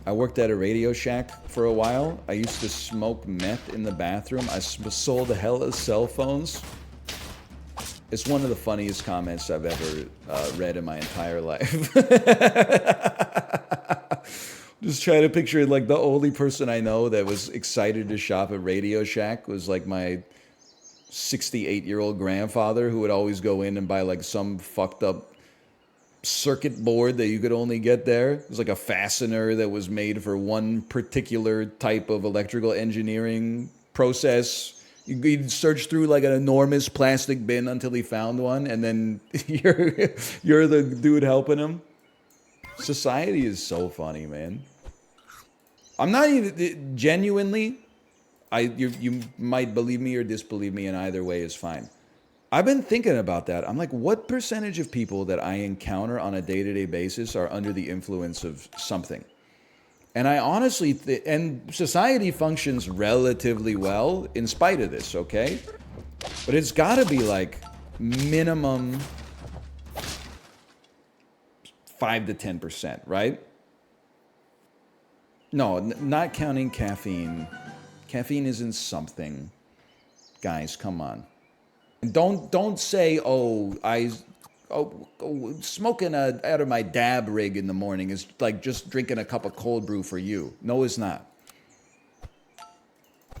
I worked at a Radio Shack for a while. I used to smoke meth in the bathroom. I sold a hell of cell phones. It's one of the funniest comments I've ever read in my entire life. Just try to picture it, like the only person I know that was excited to shop at Radio Shack was like my 68-year-old grandfather who would always go in and buy like some fucked up circuit board that you could only get there. It was like a fastener that was made for one particular type of electrical engineering process. He'd search through like an enormous plastic bin until he found one, and then you're the dude helping him. Society is so funny, man. I'm not even genuinely. You might believe me or disbelieve me, and either way is fine. I've been thinking about that. I'm like, what percentage of people that I encounter on a day-to-day basis are under the influence of something? And I honestly, and society functions relatively well in spite of this, okay? But it's got to be like minimum 5 to 10%, right? No, not counting caffeine. Caffeine isn't something. Guys, come on. Don't say, smoking out of my dab rig in the morning is like just drinking a cup of cold brew for you. No, it's not.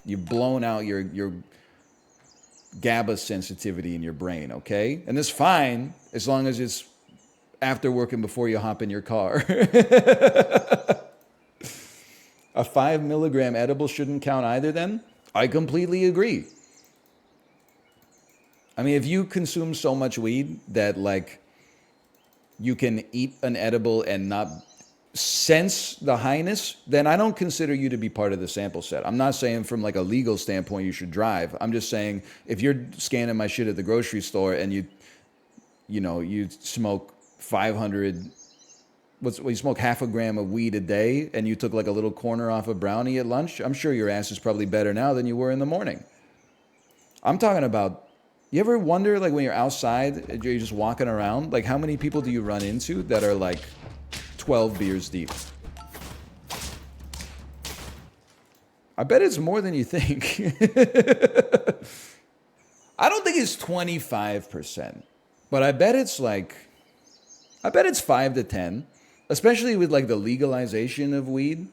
You've blown out your GABA sensitivity in your brain, okay? And it's fine as long as it's after work and before you hop in your car. A 5 milligram edible shouldn't count either then? I completely agree. I mean, if you consume so much weed that like you can eat an edible and not sense the highness, then I don't consider you to be part of the sample set. I'm not saying from like a legal standpoint you should drive. I'm just saying if you're scanning my shit at the grocery store and you smoke 500, you smoke half a gram of weed a day and you took like a little corner off a brownie at lunch, I'm sure your ass is probably better now than you were in the morning. I'm talking about, you ever wonder, like when you're outside, you're just walking around, like how many people do you run into that are like 12 beers deep? I bet it's more than you think. I don't think it's 25%, but I bet it's 5 to 10, especially with like the legalization of weed.